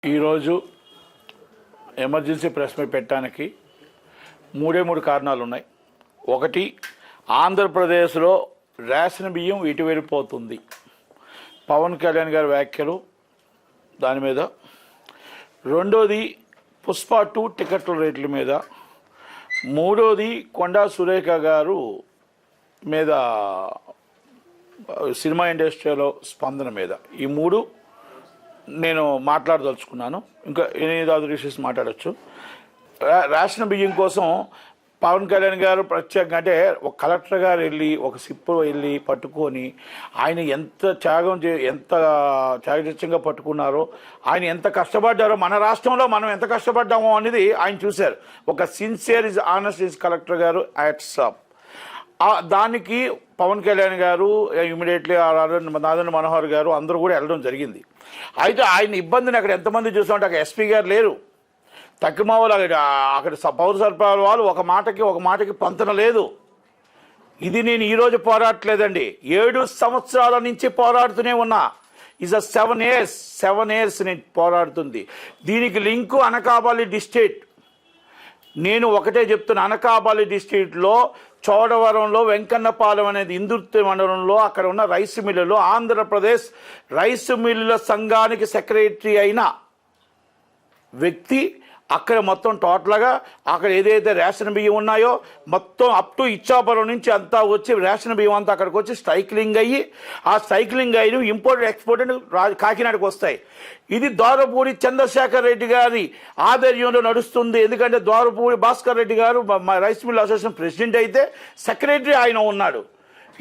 ఈరోజు emergency press meet పెట్టడానికి మూడు కారణాలు ఉన్నాయి. ఒకటి, ఆంధ్రప్రదేశ్లో రేషన్ బియ్యం ఇటు వెళ్ళిపోతుంది, పవన్ కళ్యాణ్ గారి వ్యాఖ్యలు దాని మీద. రెండోది, పుష్ప 2 టికెట్ల రేట్ల మీద. మూడోది, కొండా సురేఖ గారు మీద సినిమా ఇండస్ట్రీలో స్పందన మీద. ఈ మూడు నేను మాట్లాడదలుచుకున్నాను. ఇంకా 8 ఇష్యూస్ మాట్లాడచ్చు. రేషన్ బియ్యం కోసం పవన్ కళ్యాణ్ గారు ప్రత్యేకంగా, అంటే ఒక కలెక్టర్ గారు వెళ్ళి ఒక సిప్పు వెళ్ళి పట్టుకొని ఆయన ఎంత త్యాగత్యంగా పట్టుకున్నారో, ఆయన ఎంత కష్టపడ్డారో, మన రాష్ట్రంలో మనం ఎంత కష్టపడ్డామో అనేది ఆయన చూశారు. ఒక sincere is honest is collector గారు యాట్స్ అప్. దానికి పవన్ కళ్యాణ్ గారు ఇమీడియట్లీ నాదెండ్ల మనోహర్ గారు అందరూ కూడా వెళ్ళడం జరిగింది. అయితే ఆయన ఇబ్బందిని అక్కడ ఎంతమంది చూసామంటే, అక్కడ ఎస్పీ గారు లేరు, తక్కువ అక్కడ పౌర సరఫరాల వాళ్ళు ఒక మాటకి పొంతన లేదు. ఇది నేను ఈరోజు పోరాడట్లేదండి, 7 సంవత్సరాల నుంచి పోరాడుతూనే ఉన్నా. ఇస్ 7 years నేను పోరాడుతుంది. దీనికి లింకు అనకాపల్లి డిస్ట్రిక్ట్. నేను ఒకటే చెప్తున్నా, అనకాపల్లి డిస్ట్రిక్ట్లో చోడవరంలో వెంకన్నపాలెం అనేది ఇందుర్తి మండలంలో అక్కడ ఉన్న రైస్ మిల్లులో ఆంధ్రప్రదేశ్ రైస్ మిల్లుల సంఘానికి సెక్రటరీ అయిన వ్యక్తి అక్కడ మొత్తం టోటల్గా అక్కడ ఏదైతే రేషన్ బియ్యం ఉన్నాయో మొత్తం అప్ టు ఇచ్చాపురం నుంచి అంతా వచ్చి రేషన్ బియ్యం అంతా అక్కడికి వచ్చి స్ట్రైక్లింగ్ అయ్యి, ఆ స్ట్రైక్లింగ్ అయిన ఇంపోర్ట్ ఎక్స్పోర్ట్ అని కాకినాడకు వస్తాయి. ఇది ద్వారపూడి చంద్రశేఖర్ రెడ్డి గారి ఆధ్వర్యంలో నడుస్తుంది. ఎందుకంటే ద్వారపూడి భాస్కర్ రెడ్డి గారు రైస్ మిల్ అసోసియేషన్ ప్రెసిడెంట్ అయితే ఒక ఆయన ఉన్నాడు.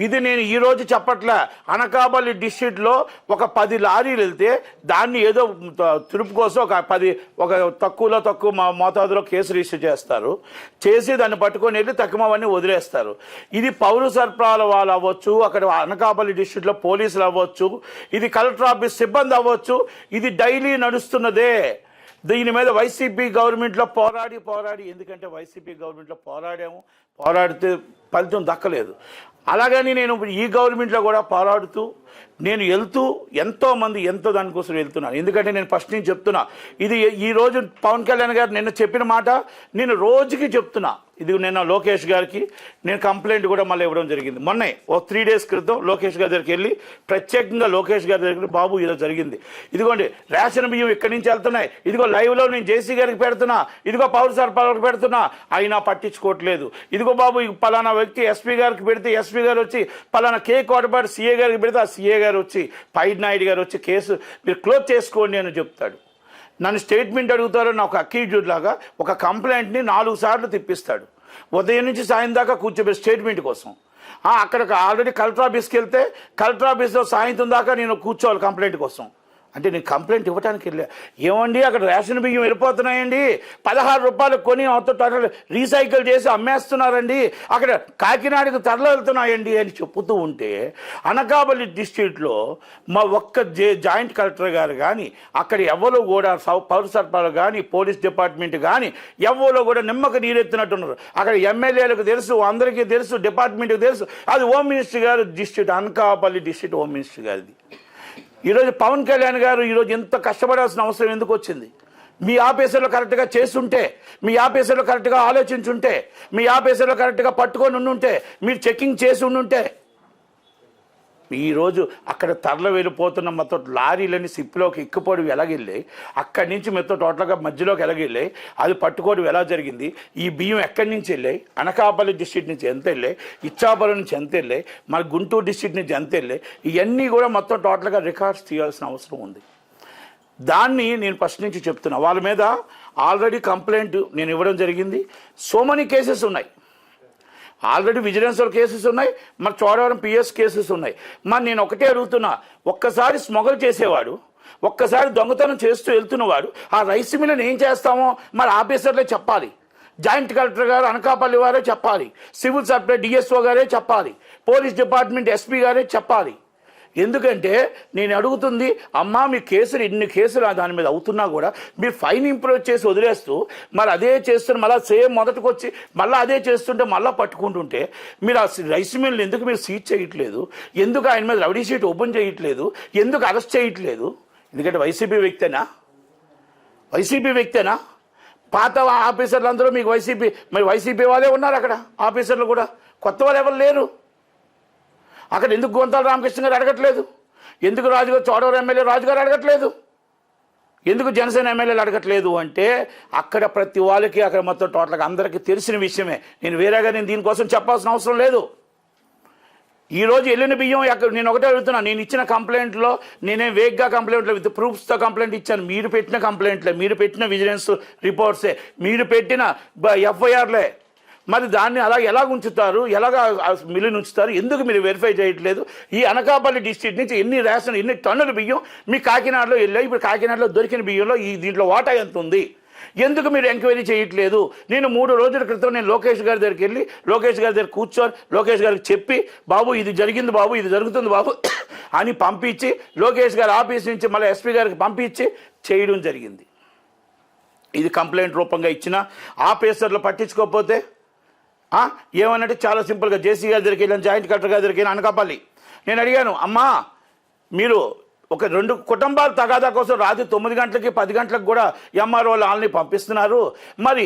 ఇది నేను ఈరోజు చెప్పట్లే. అనకాపల్లి డిస్ట్రిక్ట్లో ఒక 10 లారీలు వెళ్తే దాన్ని ఏదో తిరుపు కోసం ఒక తక్కువ మోతాదులో కేసు రిజిస్టర్ చేస్తారు, చేసి దాన్ని పట్టుకొని వెళ్ళి తక్కువవన్నీ వదిలేస్తారు. ఇది పౌర సరఫరాల వాళ్ళు అవ్వచ్చు, అక్కడ అనకాపల్లి డిస్ట్రిక్ట్లో పోలీసులు అవ్వచ్చు, ఇది కలెక్టర్ ఆఫీస్ సిబ్బంది అవ్వచ్చు, ఇది డైలీ నడుస్తున్నదే. దీని మీద వైసీపీ గవర్నమెంట్లో పోరాడి ఎందుకంటే వైసీపీ గవర్నమెంట్లో పోరాడితే ఫలితం దక్కలేదు. అలాగని నేను ఈ గవర్నమెంట్లో కూడా పోరాడుతూ నేను ఎంతోమంది దానికోసం వెళ్తున్నాను. ఎందుకంటే నేను ఫస్ట్ నుంచి చెప్తున్నా, ఇది ఈరోజు పవన్ కళ్యాణ్ గారు నిన్న చెప్పిన మాట నేను రోజుకి చెప్తున్నా. ఇది నిన్న లోకేష్ గారికి నేను కంప్లైంట్ కూడా మళ్ళీ ఇవ్వడం జరిగింది. మొన్నే 3 days క్రితం లోకేష్ గారి దగ్గరికి వెళ్ళి ప్రత్యేకంగా లోకేష్ గారి దగ్గర, బాబు ఇలా జరిగింది, ఇదిగోండి రేషన్ బియ్యం ఇక్కడి నుంచి వెళ్తున్నాయి, ఇదిగో లైవ్లో నేను జేసీ గారికి పెడుతున్నా, ఇదిగో పౌర సరఫరాలకు పెడుతున్నా, అయినా పట్టించుకోవట్లేదు. ఇదిగో బాబు పలానా వ్యక్తి ఎస్పీ గారికి పెడితే ఎస్పీ గారు వచ్చి, పలానా కోటపాటి సీఏ గారికి పెడితే ఆ సీఏ గారు వచ్చి, పైడ్ నాయుడు గారు వచ్చి కేసు మీరు క్లోజ్ చేసుకోండి అని చెప్తాడు. నన్ను స్టేట్మెంట్ అడుగుతారో నాకు అక్యూజ్డ్ లాగా ఒక కంప్లైంట్ని 4 సార్లు తిప్పిస్తాడు. ఉదయం నుంచి సాయం దాకా కూర్చోబెట్టి స్టేట్మెంట్ కోసం. అక్కడికి ఆల్రెడీ కలెక్టర్ ఆఫీస్కి వెళ్తే కలెక్టర్ ఆఫీస్లో సాయంత్రం దాకా నేను కూర్చోవాలి కంప్లైంట్ కోసం. అంటే నేను కంప్లైంట్ ఇవ్వడానికి వెళ్ళా. ఏమండి అక్కడ రేషన్ బియ్యం వెళ్ళిపోతున్నాయండి, 16 రూపాయలకు కొని టోటల్ రీసైకిల్ చేసి అమ్మేస్తున్నారండి, అక్కడ కాకినాడకు తరలి వెళ్తున్నాయండి అని చెప్పుతూ ఉంటే, అనకాపల్లి డిస్ట్రిక్ట్లో మా ఒక్క జాయింట్ కలెక్టర్ గారు కానీ, అక్కడ ఎవరో కూడా పౌర సరఫరాలు కానీ, పోలీస్ డిపార్ట్మెంట్ కానీ ఎవరో కూడా నిమ్మక నీరెత్తినట్టున్నారు. అక్కడ ఎమ్మెల్యేలకు తెలుసు, అందరికీ తెలుసు, డిపార్ట్మెంట్కి తెలుసు. అది హోమ్ మినిస్టర్ గారు district, Anakapalli district home minister గారిది. ఈరోజు పవన్ కళ్యాణ్ గారు ఈరోజు ఎంత కష్టపడాల్సిన అవసరం ఎందుకు వచ్చింది? మీ ఆఫీసర్లో కరెక్ట్గా చేస్తుంటే, మీ ఆఫీసర్లో కరెక్ట్గా ఆలోచించుంటే, మీ ఆఫీసర్లో కరెక్ట్గా పట్టుకొని ఉండుంటే, మీరు చెకింగ్ చేసి ఉండుంటే, ఈరోజు అక్కడ తరలి వెళ్ళిపోతున్న మొత్తం లారీలని సిప్లోకి ఎక్కిపోవడం ఎలాగెళ్ళాయి, అక్కడి నుంచి మొత్తం టోటల్గా మధ్యలోకి ఎలాగెళ్ళాయి, అది పట్టుకోవడం ఎలా జరిగింది, ఈ బియ్యం ఎక్కడి నుంచి వెళ్ళాయి, అనకాపల్లి డిస్ట్రిక్ట్ నుంచి ఎంత వెళ్ళాయి, ఇచ్చాపురం నుంచి ఎంత వెళ్ళాయి, మన గుంటూరు డిస్ట్రిక్ట్ నుంచి ఎంత వెళ్ళాయి, ఇవన్నీ కూడా మొత్తం టోటల్గా రికార్డ్స్ తీయాల్సిన అవసరం ఉంది. దాన్ని నేను ఫస్ట్ నుంచి చెప్తున్నా. వాళ్ళ మీద ఆల్రెడీ కంప్లైంట్ నేను ఇవ్వడం జరిగింది. సో మెనీ కేసెస్ ఉన్నాయి, ఆల్రెడీ విజిలెన్స్లో కేసెస్ ఉన్నాయి, మరి చోడవరం పిఎస్ కేసెస్ ఉన్నాయి. మరి నేను ఒకటే అడుగుతున్నా, ఒక్కసారి స్మగుల్ చేసేవాడు, ఒక్కసారి దొంగతనం చేస్తూ వెళ్తున్నవాడు, ఆ రైస్ మిల్లుని ఏం చేస్తామో మరి ఆఫీసర్లే చెప్పాలి, జాయింట్ కలెక్టర్ గారు అనకాపల్లి వారే చెప్పాలి, సివిల్ సప్లై డిఎస్ఓ గారే చెప్పాలి, పోలీస్ డిపార్ట్మెంట్ ఎస్పీ గారే చెప్పాలి. ఎందుకంటే నేను అడుగుతుంది, అమ్మా మీ కేసులు ఇన్ని కేసులు దాని మీద అవుతున్నా కూడా మీరు ఫైన్ ఇంప్రూవ్ చేసి వదిలేస్తూ మరి అదే చేస్తున్న మళ్ళీ సేమ్ మొదటికి వచ్చి మళ్ళీ అదే చేస్తుంటే మళ్ళీ పట్టుకుంటుంటే మీరు ఆ రైస్ మిల్ని ఎందుకు మీరు సీజ్ చేయట్లేదు? ఎందుకు ఆయన మీద రౌడీ షీట్ ఓపెన్ చేయట్లేదు? ఎందుకు అరెస్ట్ చేయట్లేదు? ఎందుకంటే వైసీపీ వ్యక్తేనా? వైసీపీ వ్యక్తేనా? పాత ఆఫీసర్లు అందరూ మీకు మరి వైసీపీ వాళ్ళే ఉన్నారు అక్కడ ఆఫీసర్లు కూడా, కొత్త వాళ్ళు ఎవరు లేరు అక్కడ. ఎందుకు గొంతాల రామకృష్ణ గారు అడగట్లేదు? ఎందుకు చోడవరం ఎమ్మెల్యే రాజుగారు అడగట్లేదు? ఎందుకు జనసేన ఎమ్మెల్యేలు అడగట్లేదు అంటే అక్కడ ప్రతి వాళ్ళకి అక్కడ మొత్తం టోటల్గా అందరికీ తెలిసిన విషయమే. నేను దీనికోసం చెప్పాల్సిన అవసరం లేదు. ఈరోజు వెళ్ళిన బియ్యం నేను ఒకటే అడుగుతున్నా, నేను ఇచ్చిన కంప్లైంట్లో నేనేం వేగ్గా కంప్లైంట్లో విత్ ప్రూఫ్స్తో కంప్లైంట్ ఇచ్చాను. మీరు పెట్టిన కంప్లైంట్లే, మీరు పెట్టిన విజిలెన్స్ రిపోర్ట్సే, మీరు పెట్టిన ఎఫ్ఐఆర్లే. మరి దాన్ని అలా ఎలా ఉంచుతారు? ఎలాగా మిల్లుని ఉంచుతారు? ఎందుకు మీరు వెరిఫై చేయట్లేదు? ఈ అనకాపల్లి డిస్ట్రిక్ట్ నుంచి ఎన్ని టన్నుల బియ్యం మీ కాకినాడలో వెళ్ళాయి? ఇప్పుడు కాకినాడలో దొరికిన బియ్యంలో దీంట్లో వాటా ఎంత ఉంది? ఎందుకు మీరు ఎంక్వైరీ చేయట్లేదు? నేను 3 రోజుల క్రితం నేను లోకేష్ గారి దగ్గరికి వెళ్ళి లోకేష్ గారి దగ్గర కూర్చొని లోకేష్ గారికి చెప్పి, బాబు ఇది జరిగింది బాబు, ఇది జరుగుతుంది బాబు అని పంపించి లోకేష్ గారి ఆఫీస్ నుంచి మళ్ళీ ఎస్పీ గారికి పంపించి చేయడం జరిగింది. ఇది కంప్లైంట్ రూపంగా ఇచ్చిన ఆఫీసర్లు పట్టించుకోకపోతే ఏమన్నట్టు చాలా సింపుల్గా జేసీ గారి దగ్గరికి వెళ్ళాను, జాయింట్ కలెక్టర్ గారి దగ్గరికి వెళ్ళాను అనకాపల్లి. నేను అడిగాను, అమ్మా మీరు ఒక 2 కుటుంబాల తగాదా కోసం రాత్రి 9 గంటలకి 10 గంటలకు కూడా ఎంఆర్ఓ వాళ్ళని పంపిస్తున్నారు. మరి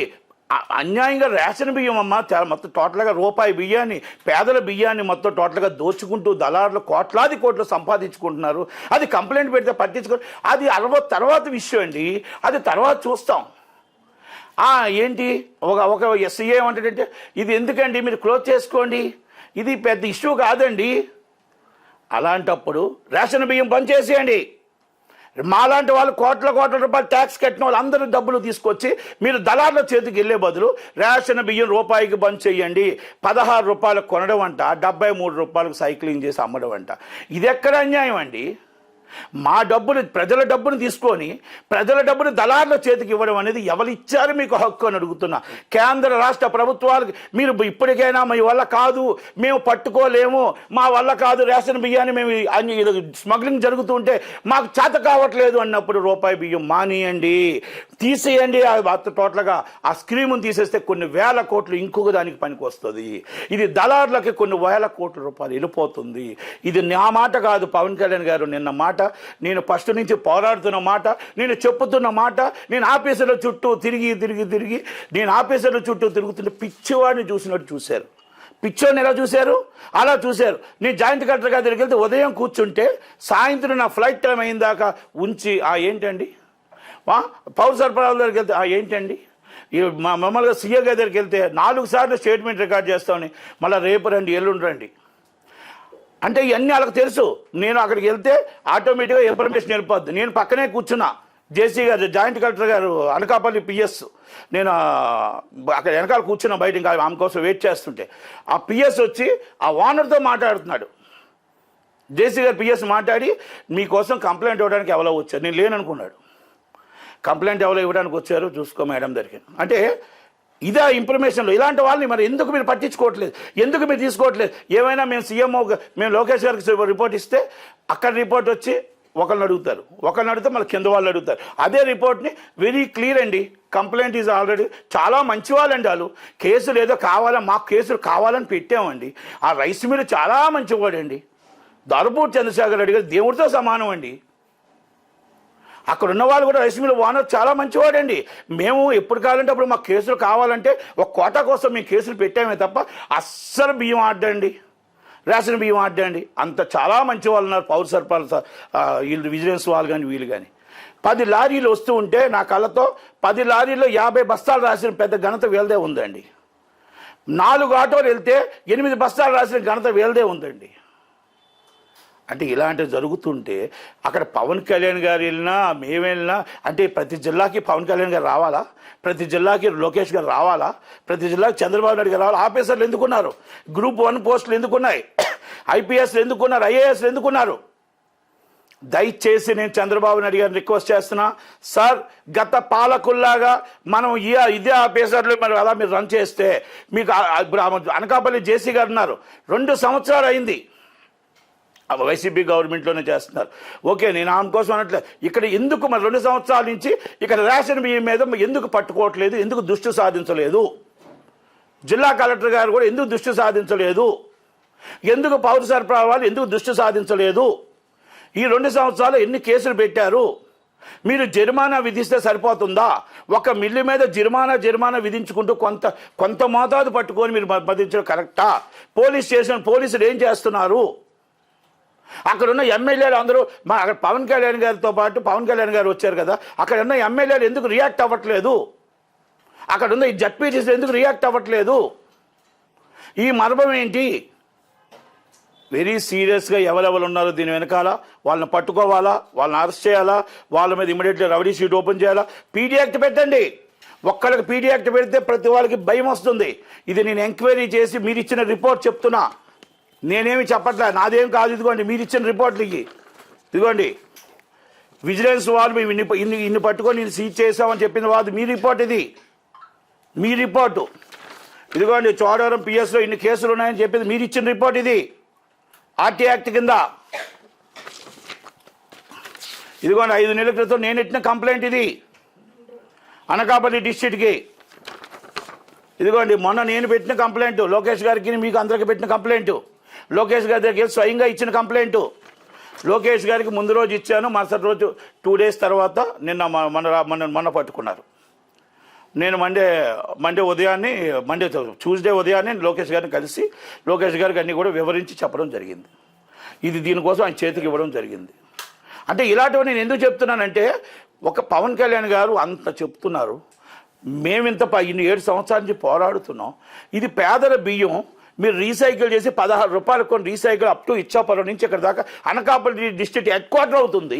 అన్యాయంగా రేషన్ బియ్యం అమ్మ మొత్తం టోటల్గా రూపాయి బియ్యాన్ని, పేదల బియ్యాన్ని మొత్తం టోటల్గా దోచుకుంటూ దళారులు కోట్లాది కోట్లు సంపాదించుకుంటున్నారు. అది కంప్లైంట్ పెడితే పట్టించుకో, అది తర్వాత విషయం అండి, అది తర్వాత చూస్తాం. ఏంటి ఒక ఎస్ఐ ఏమంటాడంటే, ఇది ఎందుకండి మీరు క్లోజ్ చేసుకోండి, ఇది పెద్ద ఇష్యూ కాదండి. అలాంటప్పుడు రేషన్ బియ్యం బంద్ చేసేయండి. మాలాంటి వాళ్ళు కోట్ల రూపాయలు ట్యాక్స్ కట్టిన వాళ్ళు అందరూ డబ్బులు తీసుకొచ్చి మీరు దళారుల చేతికి వెళ్ళే బదులు రేషన్ బియ్యం రూపాయికి బంద్ చేయండి. 16 రూపాయలకు కొనడం అంట, 73 రూపాయలకు సైక్లింగ్ చేసి అమ్మడం అంట. ఇది ఎక్కడ అన్యాయం అండి? మా డబ్బులు, ప్రజల డబ్బును తీసుకొని ప్రజల డబ్బును దళారుల చేతికి ఇవ్వడం అనేది ఎవరిచ్చారు మీకు హక్కు అని అడుగుతున్నా. కేంద్ర రాష్ట్ర ప్రభుత్వాలకు మీరు ఇప్పటికైనా మీ వల్ల కాదు, మేము పట్టుకోలేము, మా వల్ల కాదు, రేషన్ బియ్యాన్ని మేము స్మగ్లింగ్ జరుగుతుంటే మాకు చేత కావట్లేదు అన్నప్పుడు రూపాయి బియ్యం మానేయండి, తీసేయండి. టోటల్గా ఆ స్కీమును తీసేస్తే కొన్ని వేల కోట్లు ఇంకొక దానికి పనికి వస్తుంది. ఇది దళారులకి కొన్ని వేల కోట్ల రూపాయలు వెళ్ళిపోతుంది. ఇది నా మాట కాదు, పవన్ కళ్యాణ్ గారు నిన్న మాట, నేను ఫస్ట్ నుంచి పోరాడుతున్న మాట, నేను చెప్పుతున్న మాట. నేను ఆఫీసుల చుట్టూ తిరిగి నేను ఆఫీసుల చుట్టూ తిరుగుతుంటే పిచ్చివాడిని చూసినట్టు చూశారు. పిచ్చోని ఎలా చూశారు? అలా చూశారు. నేను జాయింట్ కలెక్టర్ గారి దగ్గరికి వెళ్తే ఉదయం కూర్చుంటే సాయంత్రం నా ఫ్లైట్ టైం అయిన దాకా ఉంచి ఏంటండి, పౌర సరఫరాల దగ్గరికి వెళ్తే ఏంటండి, మామూలుగా సీఏ గారి దగ్గరికి వెళ్తే 4 సార్లు స్టేట్మెంట్ రికార్డ్ చేస్తామని, మళ్ళీ రేపు రండి ఎల్లుండి రండి అంటే ఇవన్నీ వాళ్ళకి తెలుసు. నేను అక్కడికి వెళ్తే ఆటోమేటిక్గా ఇన్ఫర్మేషన్ వెళ్ళిపోద్ది. నేను పక్కనే కూర్చున్నా, జేసీ గారు జాయింట్ కలెక్టర్ గారు అనకాపల్లి పిఎస్, నేను అక్కడ వెనకాల కూర్చున్నా బయట, ఇంకా ఆమె కోసం వెయిట్ చేస్తుంటే ఆ పిఎస్ వచ్చి ఆ ఓనర్తో మాట్లాడుతున్నాడు. జేసీ గారు పిఎస్ మాట్లాడి, మీకోసం కంప్లైంట్ ఇవ్వడానికి ఎవరో వచ్చారు, నేను లేననుకున్నాడు. కంప్లైంట్ ఎవరో ఇవ్వడానికి వచ్చారు, చూసుకో మేడం దగ్గరికి అంటే ఇదే ఇన్ఫర్మేషన్లో. ఇలాంటి వాళ్ళని మరి ఎందుకు మీరు పట్టించుకోవట్లేదు, ఎందుకు మీరు తీసుకోవట్లేదు? ఏమైనా మేము లోకేష్ గారికి రిపోర్ట్ ఇస్తే అక్కడ రిపోర్ట్ వచ్చి ఒకరిని అడిగితే మళ్ళీ కింద వాళ్ళు అడుగుతారు. అదే రిపోర్ట్ని వెరీ క్లియర్ అండి, కంప్లైంట్ ఈజ్ ఆల్రెడీ, చాలా మంచి వాళ్ళండి వాళ్ళు. కేసులు ఏదో మాకు కేసులు కావాలని పెట్టామండి. ఆ రైస్ మిల్ చాలా మంచివాడండి, దర్పూర్ చంద్రశేఖర్ రెడ్డి గారు దేవుడితో సమానం అండి. అక్కడ ఉన్న వాళ్ళు కూడా రైస్ మిల్ ఓనర్ చాలా మంచివాడండి. మేము ఎప్పుడు కావాలంటే అప్పుడు మాకు కేసులు కావాలంటే ఒక కోటా కోసం మేము కేసులు పెట్టామే తప్ప అస్సలు బియ్యం ఆడ్డండి, రేషన్ బియ్యం ఆడ్డండి. అంత చాలా మంచి వాళ్ళు ఉన్నారు పౌర సరఫరాల వీళ్ళు, విజిలెన్స్ వాళ్ళు కానీ వీళ్ళు కానీ. 10 లారీలు వస్తూ ఉంటే నా కళ్ళతో 10 లారీల్లో 50 బస్తాలు రాసిన పెద్ద ఘనత వీళ్ళదే ఉందండి. 4 ఆటోలు వెళ్తే 8 బస్తాలు రాసిన ఘనత వీళ్ళదే ఉందండి. అంటే ఇలాంటివి జరుగుతుంటే అక్కడ పవన్ కళ్యాణ్ గారు వెళ్ళినా మేము వెళ్ళినా అంటే ప్రతి జిల్లాకి పవన్ కళ్యాణ్ గారు రావాలా, ప్రతి జిల్లాకి లోకేష్ గారు రావాలా, ప్రతి జిల్లాకి చంద్రబాబు నాయుడు గారు రావాలా? ఆఫీసర్లు ఎందుకున్నారు? గ్రూప్ 1 పోస్టులు ఎందుకున్నాయి? ఐపీఎస్లు ఎందుకున్నారు? ఐఏఎస్లు ఎందుకున్నారు? దయచేసి నేను చంద్రబాబు నాయుడు గారిని రిక్వెస్ట్ చేస్తున్నా, సార్ గత పాలకుల్లాగా మనం ఇదే ఆఫీసర్లు మరి అలా మీరు రన్ చేస్తే మీకు అనకాపల్లి జేసీ గారు ఉన్నారు, 2 సంవత్సరాలు అయింది, వైసీపీ గవర్నమెంట్లోనే చేస్తున్నారు. ఓకే, నేను ఆమె కోసం అనట్లేదు. ఇక్కడ ఎందుకు మరి 2 సంవత్సరాల నుంచి ఇక్కడ రేషన్ బియ్యం మీద ఎందుకు పట్టుకోవట్లేదు, ఎందుకు దృష్టి సాధించలేదు? జిల్లా కలెక్టర్ గారు కూడా ఎందుకు దృష్టి సాధించలేదు? ఎందుకు పౌర సరఫరా వాళ్ళు ఎందుకు దృష్టి సాధించలేదు? ఈ 2 సంవత్సరాలు ఎన్ని కేసులు పెట్టారు? మీరు జరిమానా విధిస్తే సరిపోతుందా? ఒక మిల్లు మీద జరిమానా విధించుకుంటూ కొంత మోతాదు పట్టుకొని మీరు మదించడం కరెక్టా? పోలీసులు ఏం చేస్తున్నారు? అక్కడ ఉన్న ఎమ్మెల్యేలు అందరూ అక్కడ పవన్ కళ్యాణ్ గారితో పాటు పవన్ కళ్యాణ్ గారు వచ్చారు కదా, అక్కడ ఉన్న ఎమ్మెల్యేలు ఎందుకు రియాక్ట్ అవ్వట్లేదు? అక్కడ ఉన్న ఈ జడ్పీటీసీ ఎందుకు రియాక్ట్ అవ్వట్లేదు? ఈ మర్మం ఏంటి? వెరీ సీరియస్గా ఎవరెవరు ఉన్నారో దీని వెనకాల వాళ్ళని పట్టుకోవాలా, వాళ్ళని అరెస్ట్ చేయాలా, వాళ్ళ మీద ఇమీడియట్లీ రౌడీ షీట్ ఓపెన్ చేయాలా, పీడీ యాక్ట్ పెట్టండి. ఒక్కళ్ళకి పీడీ యాక్ట్ పెడితే ప్రతి వాళ్ళకి భయం వస్తుంది. ఇది నేను ఎంక్వైరీ చేసి మీరు ఇచ్చిన రిపోర్ట్ చెప్తున్నా, నేనేమి చెప్పట్లే, నాదేం కాదు. ఇదిగోండి మీరు ఇచ్చిన రిపోర్ట్లకి, ఇదిగోండి విజిలెన్స్ వాళ్ళు మేము ఇన్ని పట్టుకొని నేను సీజ్ చేసామని చెప్పిన వాళ్ళు మీ రిపోర్ట్, ఇది మీ రిపోర్టు. ఇదిగోండి చోడవరం పిఎస్లో ఇన్ని కేసులు ఉన్నాయని చెప్పింది మీరు ఇచ్చిన రిపోర్ట్, ఇది ఆర్టీ యాక్ట్ కింద. ఇదిగోండి 5 నెలల క్రితం నేను ఇచ్చిన కంప్లైంట్, ఇది అనకాపల్లి డిస్ట్రిక్ట్కి. ఇదిగోండి మొన్న నేను పెట్టిన కంప్లైంట్, లోకేష్ గారికి మీకు అందరికి పెట్టిన కంప్లైంట్, లోకేష్ గారి దగ్గర స్వయంగా ఇచ్చిన కంప్లైంట్. లోకేష్ గారికి ముందు రోజు ఇచ్చాను, మరుసటి రోజు 2 డేస్ తర్వాత మొన్న పట్టుకున్నారు. నేను ట్యూస్డే ఉదయాన్నే లోకేష్ గారిని కలిసి లోకేష్ గారికి అన్నీ కూడా వివరించి చెప్పడం జరిగింది. ఇది దీనికోసం ఆయన చేతికి ఇవ్వడం జరిగింది. అంటే ఇలాంటివి నేను ఎందుకు చెప్తున్నానంటే, ఒక పవన్ కళ్యాణ్ గారు అంత చెప్తున్నారు, మేమింత 7 సంవత్సరాల నుంచి పోరాడుతున్నాం. ఇది పేదల బియ్యం మీరు రీసైకిల్ చేసి 16 రూపాయలు కొన్ని రీసైకిల్ అప్ టు ఇచ్చాపురం నుంచి ఇక్కడ దాకా అనకాపల్లి డిస్ట్రిక్ట్ హెడ్ క్వార్టర్ అవుతుంది,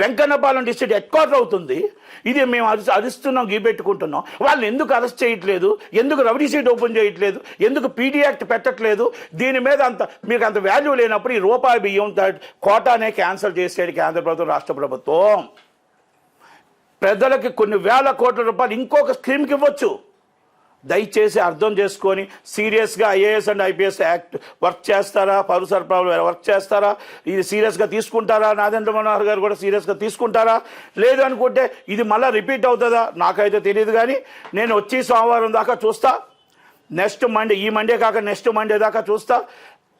వెంకన్నపాలెం డిస్ట్రిక్ట్ హెడ్ క్వార్టర్ అవుతుంది. ఇది మేము అరుస్తున్నాం, గీపెట్టుకుంటున్నాం. వాళ్ళని ఎందుకు అరెస్ట్ చేయట్లేదు? ఎందుకు రౌడీ షీట్ ఓపెన్ చేయట్లేదు? ఎందుకు పీడీ యాక్ట్ పెట్టట్లేదు? దీని మీద మీకు అంత వాల్యూ లేనప్పుడు ఈ రూపాయి బియ్యం కోటానే క్యాన్సిల్ చేసేది కేంద్ర ప్రభుత్వం, రాష్ట్ర ప్రభుత్వం. ప్రజలకి కొన్ని వేల కోట్ల రూపాయలు ఇంకొక స్కీమ్కి ఇవ్వచ్చు. దయచేసి అర్థం చేసుకొని సీరియస్గా IAS and IPS act work చేస్తారా, పౌర సరఫరాలు వర్క్ చేస్తారా, ఇది సీరియస్గా తీసుకుంటారా, నాగేంద్ర మనోహర్ గారు కూడా సీరియస్గా తీసుకుంటారా? లేదు అనుకుంటే ఇది మళ్ళీ రిపీట్ అవుతుందా నాకైతే తెలియదు. కానీ నేను వచ్చి సోమవారం దాకా చూస్తా, నెక్స్ట్ మండే, ఈ మండే కాక నెక్స్ట్ మండే దాకా చూస్తా.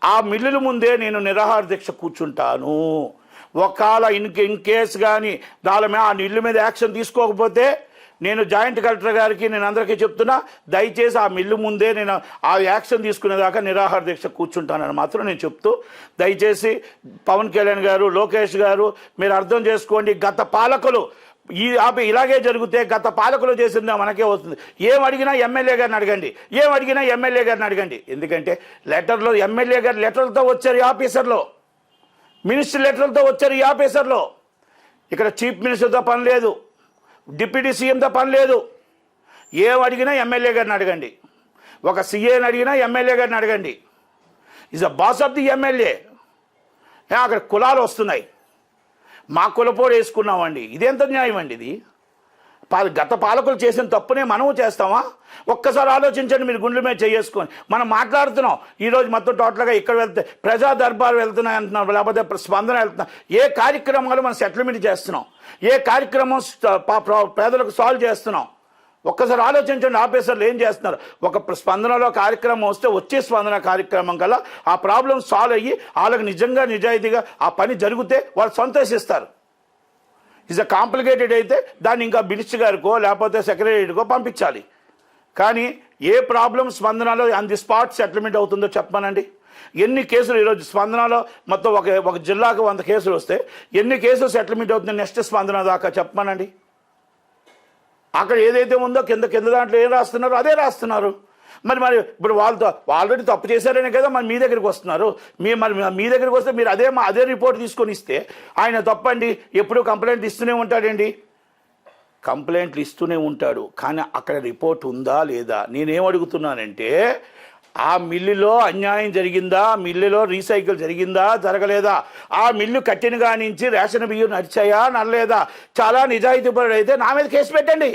ఆ మిల్లుల ముందే నేను నిరాహార దీక్ష కూర్చుంటాను. ఒకవేళ ఇన్ కేసు కానీ దాని మీద ఆ ఇల్లు మీద యాక్షన్ తీసుకోకపోతే నేను జాయింట్ కలెక్టర్ గారికి నేను అందరికీ చెప్తున్నా, దయచేసి ఆ మిల్లు ముందే నేను ఆ యాక్షన్ తీసుకునేదాకా నిరాహార దీక్ష కూర్చుంటానని మాత్రం నేను చెప్తూ, దయచేసి పవన్ కళ్యాణ్ గారు, లోకేష్ గారు మీరు అర్థం చేసుకోండి. గత పాలకులు ఇలాగే జరిగితే గత పాలకులు చేసిందా మనకే వస్తుంది. ఏం అడిగినా ఎమ్మెల్యే గారిని అడగండి, ఎందుకంటే లెటర్లో ఎమ్మెల్యే గారు లెటర్లతో వచ్చారు ఈ ఆఫీసర్లో, మినిస్టర్ లెటర్లతో వచ్చారు ఈ ఆఫీసర్లో. ఇక్కడ చీఫ్ మినిస్టర్తో పని లేదు, డిప్యూటీ సీఎంతో పని లేదు. ఏం అడిగినా ఎమ్మెల్యే గారిని అడగండి, ఒక సీఏని అడిగినా ఎమ్మెల్యే గారిని అడగండి. Is a boss of the MLA. అక్కడ కులాలు వస్తున్నాయి, మా కులపోడు వేసుకున్నామండి. ఇదెంత న్యాయం అండి? ఇది గత పాలకులు చేసిన తప్పునే మనము చేస్తామా? ఒక్కసారి ఆలోచించండి, మీరు గుండెల మీద చేసుకొని. మనం మాట్లాడుతున్నాం ఈరోజు మొత్తం టోటల్గా ఇక్కడ వెళ్తే ప్రజా దర్బార్ వెళ్తున్నాయి అంటున్నాం, లేకపోతే స్పందన వెళ్తున్నాం. ఏ కార్యక్రమాలు మనం సెటిల్మెంట్ చేస్తున్నాం, ఏ కార్యక్రమం పేదలకు సాల్వ్ చేస్తున్నాం? ఒక్కసారి ఆలోచించండి, ఆఫీసర్లు ఏం చేస్తున్నారు? ఒక స్పందనలో కార్యక్రమం వస్తే వచ్చే స్పందన కార్యక్రమం కల్లా ఆ ప్రాబ్లం సాల్వ్ అయ్యి వాళ్ళకి నిజంగా నిజాయితీగా ఆ పని జరిగితే వాళ్ళు సంతోషిస్తారు. ఇస్ అ కాంప్లికేటెడ్ అయితే దాన్ని ఇంకా మినిస్టర్ గారికో లేకపోతే సెక్రటరీకో పంపించాలి. కానీ ఏ ప్రాబ్లం స్పందనలో ఆన్ ది స్పాట్ సెటిల్మెంట్ అవుతుందో చెప్పమనండి. ఎన్ని కేసులు ఈరోజు స్పందనలో మొత్తం ఒక జిల్లాకు 100 కేసులు వస్తే ఎన్ని కేసులు సెటిల్మెంట్ అవుతుంది నెక్స్ట్ స్పందన దాకా చెప్పమనండి. అక్కడ ఏదైతే ఉందో కింద దాంట్లో ఏం రాస్తున్నారో అదే రాస్తున్నారు. మరి ఇప్పుడు వాళ్ళతో ఆల్రెడీ తప్పు చేశారనే కదా మరి మీ దగ్గరికి వస్తున్నారు. మీ దగ్గరికి వస్తే మీరు అదే రిపోర్ట్ తీసుకొని ఇస్తే ఆయన తప్పండి ఎప్పుడూ కంప్లైంట్ ఇస్తూనే ఉంటాడండి. కంప్లైంట్లు ఇస్తూనే ఉంటాడు, కానీ అక్కడ రిపోర్ట్ ఉందా లేదా? నేనేం అడుగుతున్నానంటే, ఆ మిల్లులో అన్యాయం జరిగిందా, మిల్లులో రీసైకిల్ జరిగిందా జరగలేదా, ఆ మిల్లు కట్టిన కానించి రేషన్ బియ్యం నడిచాయా నడలేదా? చాలా నిజాయితీ పరుడు అయితే నా మీద కేసు పెట్టండి.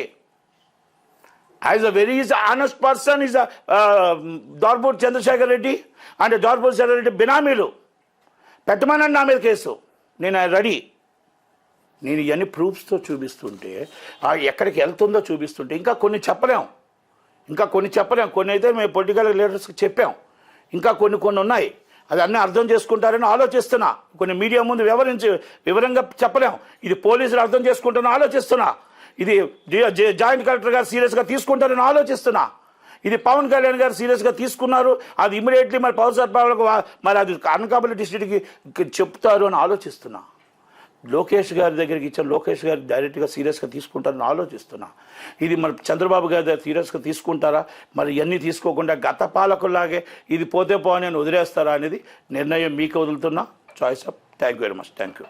As a very honest person is Dorpur Chandrashekar Reddy అంటే దోర్పూర్ చంద్ర రెడ్డి బినామీలు పెట్టమనండి నా మీద కేసు, నేను రెడీ. నేను ఇవన్నీ ప్రూఫ్స్తో చూపిస్తుంటే ఎక్కడికి వెళ్తుందో చూపిస్తుంటే ఇంకా కొన్ని చెప్పలేం. కొన్ని అయితే మేము పొలిటికల్ లీడర్స్కి చెప్పాం, ఇంకా కొన్ని ఉన్నాయి. అది అన్నీ అర్థం చేసుకుంటారని ఆలోచిస్తున్నా. కొన్ని మీడియా ముందు వివరంగా చెప్పలేం. ఇది పోలీసులు అర్థం చేసుకుంటారని ఆలోచిస్తున్నా. ఇది జాయింట్ కలెక్టర్ గారు సీరియస్గా తీసుకుంటారని ఆలోచిస్తున్నా. ఇది పవన్ కళ్యాణ్ గారు సీరియస్గా తీసుకున్నారు. అది ఇమీడియట్లీ మరి పవర్ సరఫరాలకు మరి అది అనకాపల్లి డిస్ట్రిక్ట్కి చెప్తారు అని ఆలోచిస్తున్నా. లోకేష్ గారి దగ్గరికి ఇచ్చిన లోకేష్ గారు డైరెక్ట్గా సీరియస్గా తీసుకుంటారని ఆలోచిస్తున్నా. ఇది మరి చంద్రబాబు గారి దగ్గర సీరియస్గా తీసుకుంటారా, మరి ఇవన్నీ తీసుకోకుండా గత పాలకుల్లాగే ఇది పోతే పోని అని వదిలేస్తారా అనేది నిర్ణయం మీకు వదులుతున్నా. Choice of. Thank you very much. Thank you.